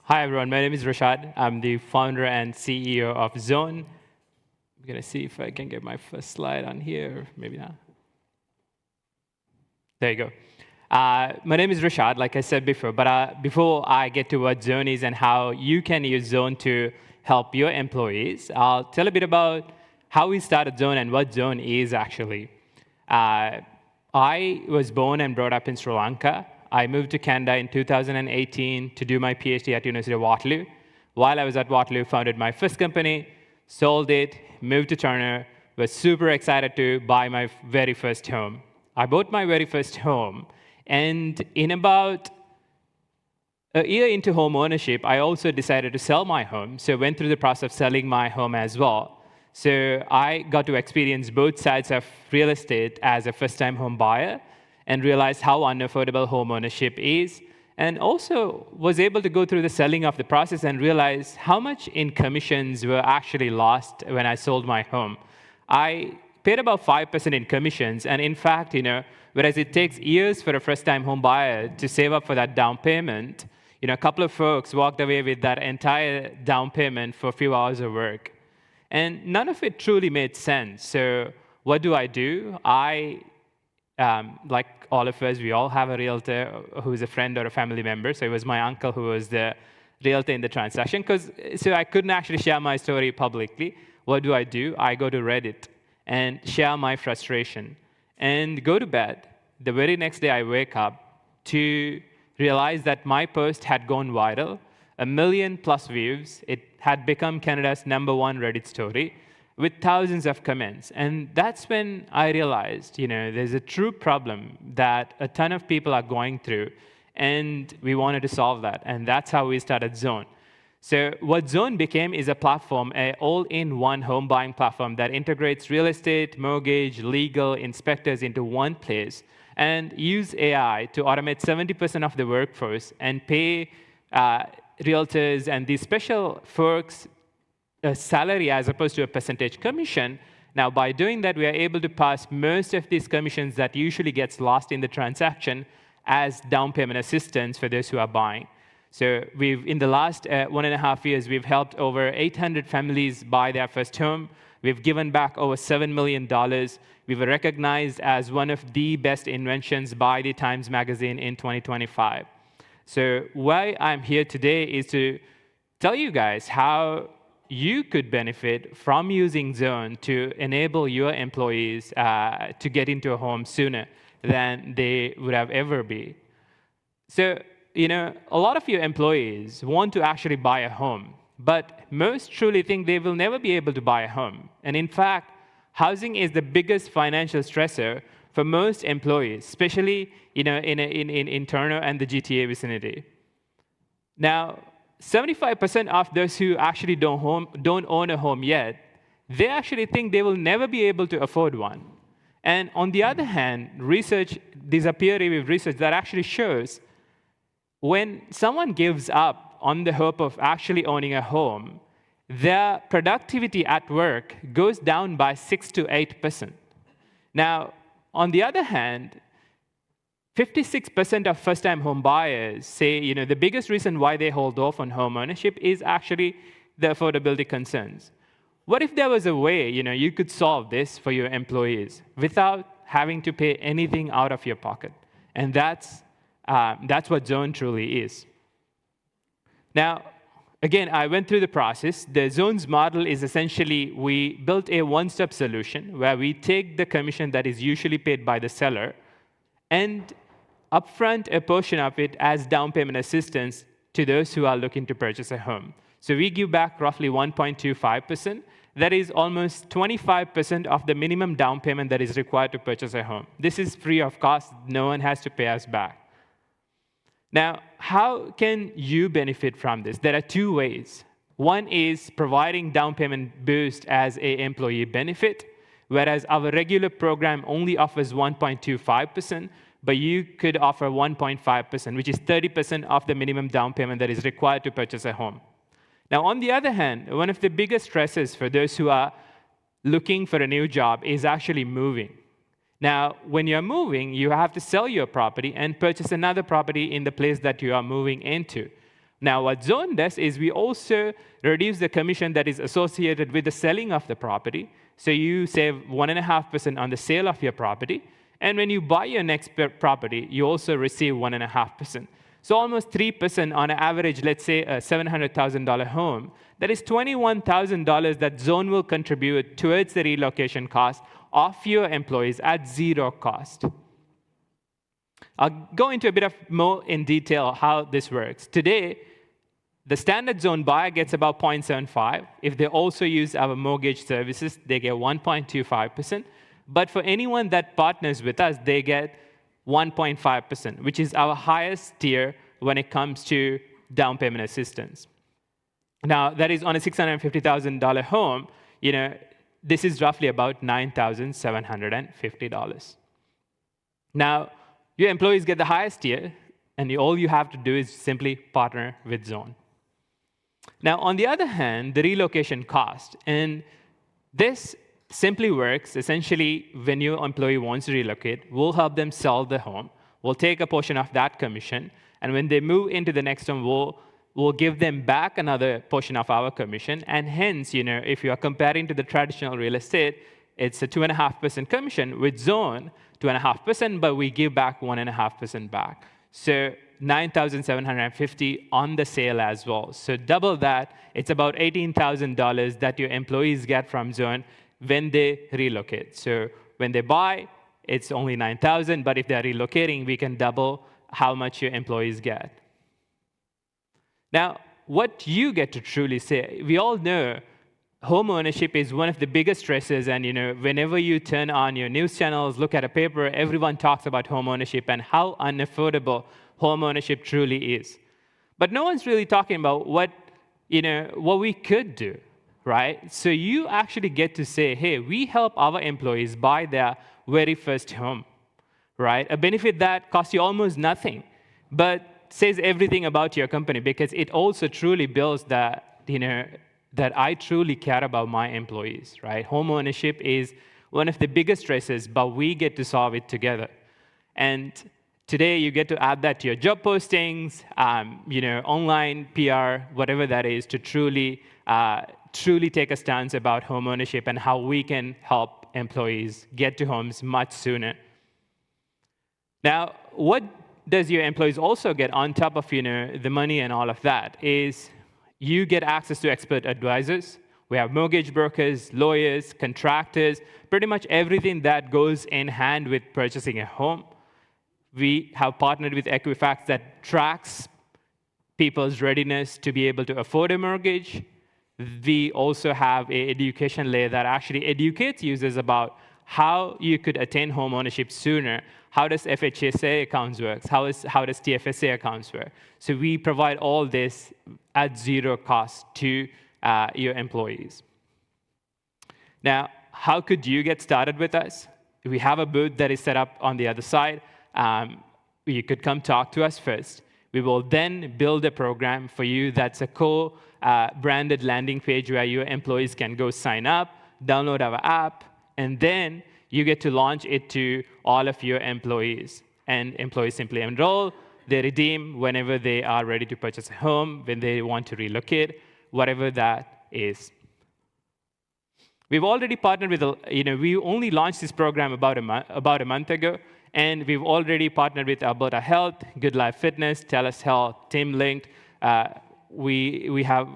Hi, everyone. My name is Rishard. I'm the founder and CEO of Zown. I'm going to see if I can get my first slide on here. Maybe not. There you go. My name is Rishard, like I said before. But before I get to what Zown is and how you can use Zown to help your employees, I'll tell a bit about how we started Zown and what Zown is actually. I was born and brought up in Sri Lanka. I moved to Canada in 2018 to do my PhD at University of Waterloo. While I was at Waterloo, founded my first company, sold it, moved to Turner, was super excited to buy my very first home. I bought my very first home, and in about a year into home ownership, I also decided to sell my home, so went through the process of selling my home as well. So I got to experience both sides of real estate as a first-time home buyer and realized how unaffordable home ownership is, and also was able to go through the selling of the process and realize how much in commissions were actually lost when I sold my home. I paid about 5% in commissions, and in fact, whereas it takes years for a first-time home buyer to save up for that down payment, a couple of folks walked away with that entire down payment for a few hours of work. And none of it truly made sense. So what do? Like all of us, we all have a realtor who's a friend or a family member. So it was my uncle who was the realtor in the transaction. So I couldn't actually share my story publicly. What do? I go to Reddit and share my frustration and go to bed. The very next day, I wake up to realize that my post had gone viral, 1 million+ views. It had become Canada's #1 Reddit story, with thousands of comments. And that's when I realized, there's a true problem that a ton of people are going through, and we wanted to solve that. And that's how we started Zown. So what Zown became is a platform, an all-in-one home buying platform that integrates real estate, mortgage, legal, inspectors into one place, and use AI to automate 70% of the workforce and pay realtors and these special folks a salary as opposed to a percentage commission. Now, by doing that, we are able to pass most of these commissions that usually gets lost in the transaction as down payment assistance for those who are buying. So in the last 1.5 years, we've helped over 800 families buy their first home. We've given back over $7 million. We were recognized as one of the best inventions by the Times Magazine in 2025. So why I'm here today is to tell you guys how you could benefit from using Zown to enable your employees to get into a home sooner than they would have ever be. So, a lot of your employees want to actually buy a home, but most truly think they will never be able to buy a home. And in fact, housing is the biggest financial stressor for most employees, especially in Toronto and the GTA vicinity. Now, 75% of those who actually don't own a home yet, they actually think they will never be able to afford one. And on the other hand, there's a peer-reviewed research that actually shows when someone gives up on the hope of actually owning a home, their productivity at work goes down by 6 to 8%. Now, on the other hand, 56% of first-time home buyers say, the biggest reason why they hold off on home ownership is actually the affordability concerns. What if there was a way, you could solve this for your employees without having to pay anything out of your pocket? And that's what Zown truly is. Now, again, I went through the process. The Zown's model is essentially we built a one-stop solution where we take the commission that is usually paid by the seller and upfront a portion of it as down payment assistance to those who are looking to purchase a home. So we give back roughly 1.25%. That is almost 25% of the minimum down payment that is required to purchase a home. This is free of cost. No one has to pay us back. Now, how can you benefit from this? There are two ways. One is providing down payment boost as an employee benefit, whereas our regular program only offers 1.25%, but you could offer 1.5%, which is 30% of the minimum down payment that is required to purchase a home. Now, on the other hand, one of the biggest stresses for those who are looking for a new job is actually moving. Now, when you're moving, you have to sell your property and purchase another property in the place that you are moving into. Now, what Zown does is we also reduce the commission that is associated with the selling of the property. So you save 1.5% on the sale of your property. And when you buy your next property, you also receive 1.5%. So almost 3% on average, let's say a $700,000 home. That is $21,000 that Zown will contribute towards the relocation cost of your employees at zero cost. I'll go into a bit of more in detail how this works. Today, the standard Zown buyer gets about 0.75. If they also use our mortgage services, they get 1.25%. But for anyone that partners with us, they get 1.5%, which is our highest tier when it comes to down payment assistance. Now, that is on a $650,000 home. This is roughly about $9,750. Now, your employees get the highest tier, and all you have to do is simply partner with Zown. Now, on the other hand, the relocation cost, and this simply works. Essentially, when your employee wants to relocate, we'll help them sell the home. We'll take a portion of that commission, and when they move into the next home, we'll give them back another portion of our commission. And hence, if you are comparing to the traditional real estate, it's a 2.5% commission. With Zown, 2.5%, but we give back 1.5% back. So $9,750 on the sale as well. So double that, it's about $18,000 that your employees get from Zown when they relocate. So when they buy, it's only $9,000, but if they're relocating, we can double how much your employees get. Now, what you get to truly say, we all know home ownership is one of the biggest stresses, and whenever you turn on your news channels, look at a paper, everyone talks about home ownership and how unaffordable home ownership truly is. But no one's really talking about what we could do, right? So you actually get to say, hey, we help our employees buy their very first home, right? A benefit that costs you almost nothing, but says everything about your company, because it also truly builds that, that I truly care about my employees, right? Home ownership is one of the biggest stresses, but we get to solve it together. And today, you get to add that to your job postings, online PR, whatever that is, to truly take a stance about home ownership and how we can help employees get to homes much sooner. Now, what does your employees also get on top of the money and all of that is you get access to expert advisors. We have mortgage brokers, lawyers, contractors, pretty much everything that goes in hand with purchasing a home. We have partnered with Equifax that tracks people's readiness to be able to afford a mortgage. We also have an education layer that actually educates users about how you could attain home ownership sooner. How does FHSA accounts work? How does TFSA accounts work? So we provide all this at zero cost to your employees. Now, how could you get started with us? We have a booth that is set up on the other side. You could come talk to us first. We will then build a program for you that's a co-branded landing page where your employees can go sign up, download our app, and then you get to launch it to all of your employees. And employees simply enroll, they redeem whenever they are ready to purchase a home, when they want to relocate, whatever that is. We've already partnered with, we only launched this program about a month ago, and we've already partnered with Alberta Health, Good Life Fitness, TELUS Health, Team Linked. We have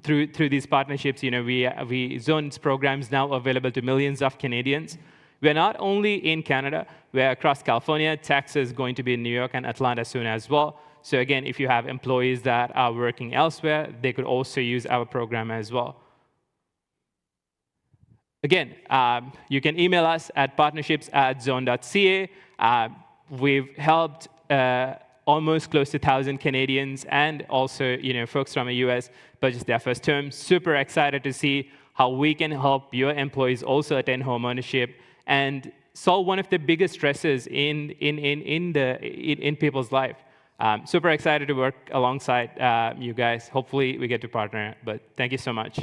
through these partnerships, Zown's programs now available to millions of Canadians. We're not only in Canada, we're across California, Texas, going to be in New York and Atlanta soon as well. So again, if you have employees that are working elsewhere, they could also use our program as well. Again, you can email us at partnerships@zown.ca. We've helped almost close to 1,000 Canadians and also folks from the US purchase their first home. Super excited to see how we can help your employees also attain home ownership and solve one of the biggest stresses in people's life. Super excited to work alongside you guys. Hopefully we get to partner, but thank you so much.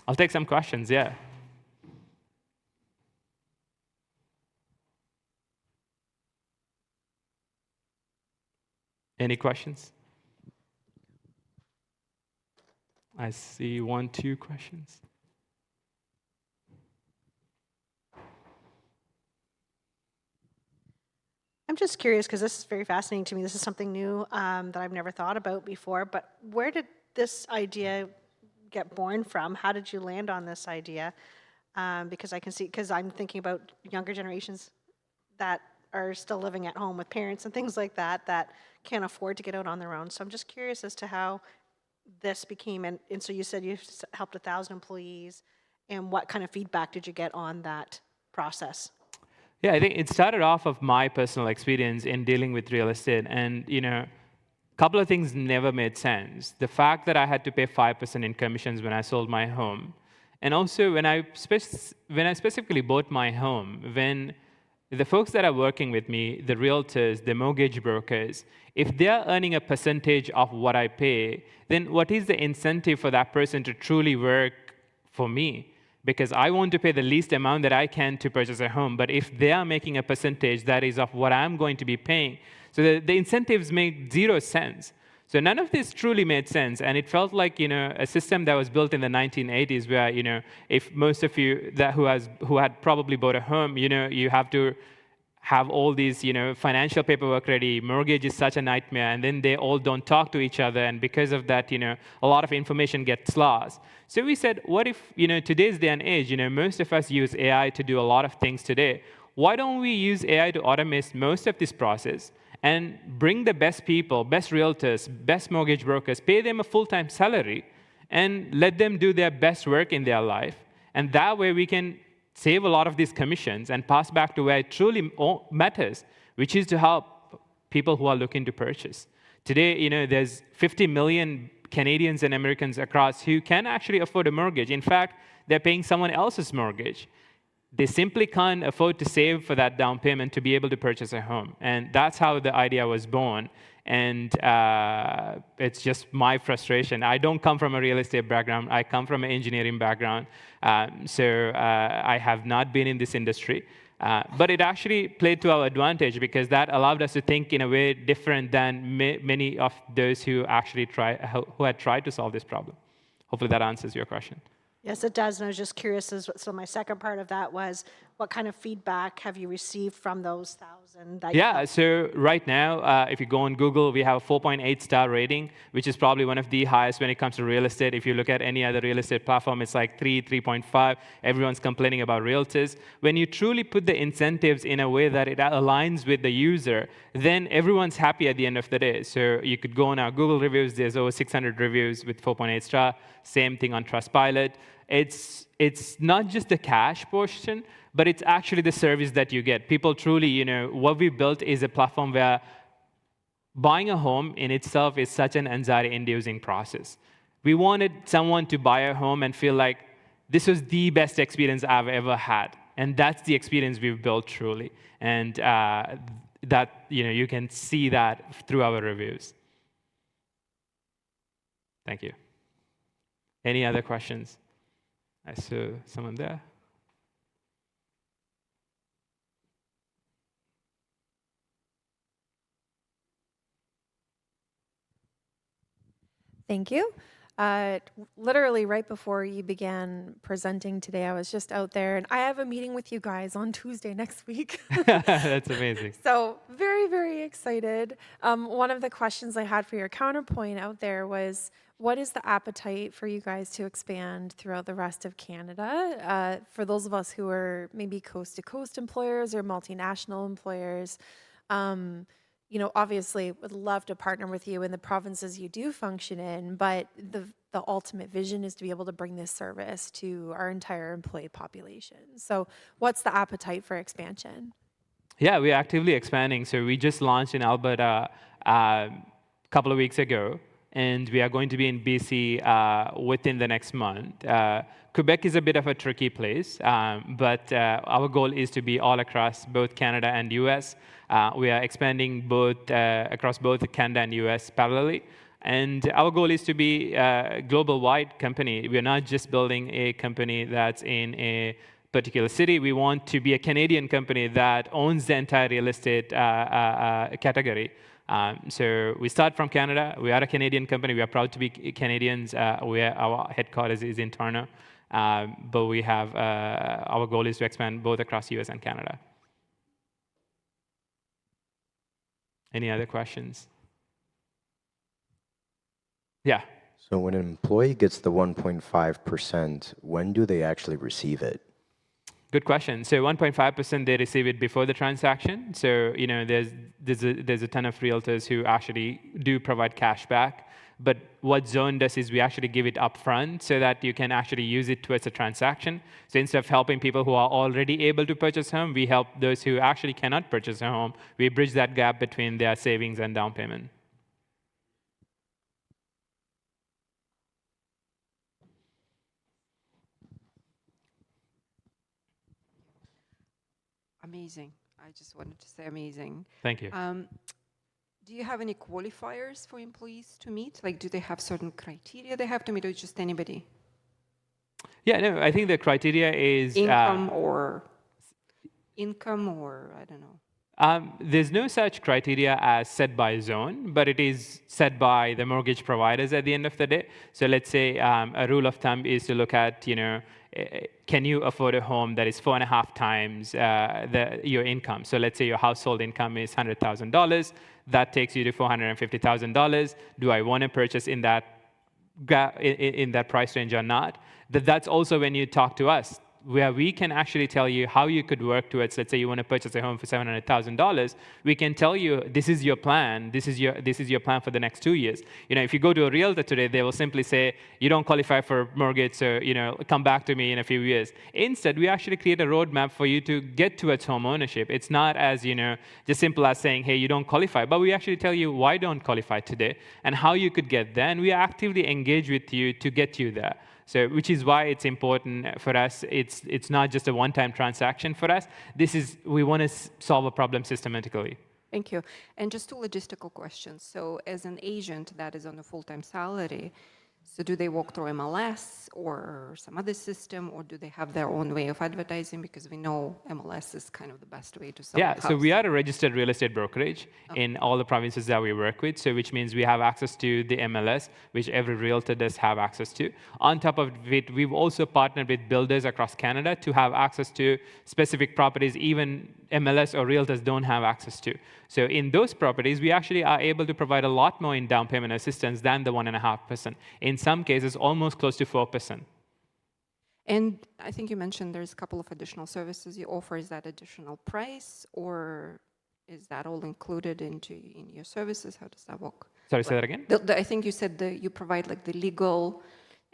I'll take some questions, yeah. Any questions? I see 1, 2 questions. I'm just curious because this is very fascinating to me. This is something new that I've never thought about before. But where did this idea get born from? How did you land on this idea? Because I can see, because I'm thinking about younger generations that are still living at home with parents and things like that, that can't afford to get out on their own. So I'm just curious as to how this became, and so you said you helped 1,000 employees, and what kind of feedback did you get on that process? Yeah, I think it started off of my personal experience in dealing with real estate, and a couple of things never made sense. The fact that I had to pay 5% in commissions when I sold my home, and also when I specifically bought my home, when the folks that are working with me, the realtors, the mortgage brokers, if they're earning a percentage of what I pay, then what is the incentive for that person to truly work for me? Because I want to pay the least amount that I can to purchase a home. But if they are making a percentage that is of what I'm going to be paying, so the incentives make zero sense. So none of this truly made sense, and it felt like a system that was built in the 1980s, where if most of you who had probably bought a home, you have to have all these financial paperwork ready. Mortgage is such a nightmare, and then they all don't talk to each other, and because of that, a lot of information gets lost. So we said, what if today's day and age, most of us use AI to do a lot of things today. Why don't we use AI to automate most of this process and bring the best people, best realtors, best mortgage brokers, pay them a full-time salary, and let them do their best work in their life. And that way we can save a lot of these commissions and pass back to where it truly matters, which is to help people who are looking to purchase. Today, there's 50 million Canadians and Americans across who can actually afford a mortgage. In fact, they're paying someone else's mortgage. They simply can't afford to save for that down payment to be able to purchase a home. And that's how the idea was born. And it's just my frustration. I don't come from a real estate background. I come from an engineering background. So I have not been in this industry. But it actually played to our advantage because that allowed us to think in a way different than many of those who actually who had tried to solve this problem. Hopefully that answers your question. Yes, it does. And I was just curious, so my second part of that was, what kind of feedback have you received from those 1,000? Yeah, so right now, if you go on Google, we have a 4.8 star rating, which is probably one of the highest when it comes to real estate. If you look at any other real estate platform, it's like 3, 3.5. Everyone's complaining about realtors. When you truly put the incentives in a way that it aligns with the user, then everyone's happy at the end of the day. So you could go on our Google reviews. There's over 600 reviews with 4.8 star. Same thing on Trustpilot. It's not just the cash portion, but it's actually the service that you get. People truly, what we built is a platform where buying a home in itself is such an anxiety-inducing process. We wanted someone to buy a home and feel like this was the best experience I've ever had. And that's the experience we've built truly. And that, you can see that through our reviews. Thank you. Any other questions? I saw someone there. Thank you. Literally right before you began presenting today, I was just out there, and I have a meeting with you guys on Tuesday next week. That's amazing. So very, very excited. One of the questions I had for your counterpoint out there was, what is the appetite for you guys to expand throughout the rest of Canada? For those of us who are maybe coast-to-coast employers or multinational employers, obviously would love to partner with you in the provinces you do function in, but the ultimate vision is to be able to bring this service to our entire employee population. So what's the appetite for expansion? Yeah, we're actively expanding. So we just launched in Alberta a couple of weeks ago, and we are going to be in BC within the next month. Quebec is a bit of a tricky place, but our goal is to be all across both Canada and US. We are expanding across both Canada and US parallelly. And our goal is to be a global-wide company. We're not just building a company that's in a particular city. We want to be a Canadian company that owns the entire real estate category. So we start from Canada. We are a Canadian company. We are proud to be Canadians. Our headquarters is in Toronto. But we have our goal is to expand both across US and Canada. Any other questions? Yeah. So when an employee gets the 1.5%, when do they actually receive it? Good question. So 1.5%, they receive it before the transaction. So there's a ton of realtors who actually do provide cash back. But what Zown does is we actually give it upfront so that you can actually use it towards a transaction. So instead of helping people who are already able to purchase a home, we help those who actually cannot purchase a home. We bridge that gap between their savings and down payment. Amazing. I just wanted to say amazing. Thank you. Do you have any qualifiers for employees to meet? Like, do they have certain criteria they have to meet, or just anybody? Yeah, no, I think the criteria is income or I don't know. There's no such criteria as set by Zown, but it is set by the mortgage providers at the end of the day. So let's say a rule of thumb is to look at, can you afford a home that is 4.5 times your income? So let's say your household income is $100,000. That takes you to $450,000. Do I want to purchase in that price range or not? That's also when you talk to us, where we can actually tell you how you could work towards, let's say you want to purchase a home for $700,000, we can tell you, this is your plan, this is your plan for the next 2 years. If you go to a realtor today, they will simply say, you don't qualify for mortgage, so come back to me in a few years. Instead, we actually create a roadmap for you to get towards home ownership. It's not as just simple as saying, hey, you don't qualify, but we actually tell you why don't qualify today and how you could get there, and we actively engage with you to get you there. So, which is why it's important for us. It's not just a one-time transaction for us. We want to solve a problem systematically. Thank you. And just two logistical questions. So, as an agent that is on a full-time salary, so do they walk through MLS or some other system, or do they have their own way of advertising? Because we know MLS is kind of the best way to sell a house. So we are a registered real estate brokerage in all the provinces that we work with, so which means we have access to the MLS, which every realtor does have access to. On top of it, we've also partnered with builders across Canada to have access to specific properties even MLS or realtors don't have access to. So in those properties, we actually are able to provide a lot more in down payment assistance than the 1.5%. In some cases, almost close to 4%. And I think you mentioned there's a couple of additional services you offer. Is that additional price, or is that all included in your services? How does that work? Sorry, say that again? I think you said you provide like the legal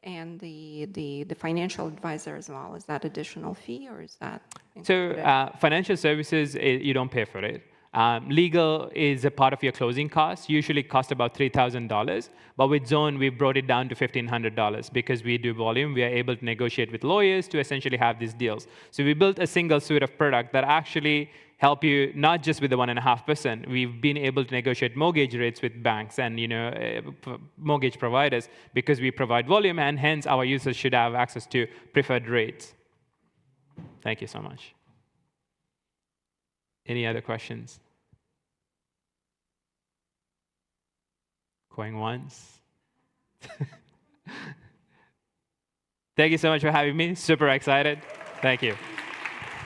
and the financial advisor as well. Is that additional fee, or is that included? So financial services, you don't pay for it. Legal is a part of your closing costs, usually cost about $3,000. But with Zown, we brought it down to $1,500 because we do volume. We are able to negotiate with lawyers to essentially have these deals. So we built a single suite of product that actually help you not just with the 1.5%. We've been able to negotiate mortgage rates with banks and mortgage providers because we provide volume, and hence our users should have access to preferred rates. Thank you so much. Any other questions? Going once? Thank you so much for having me. Super excited. Thank you.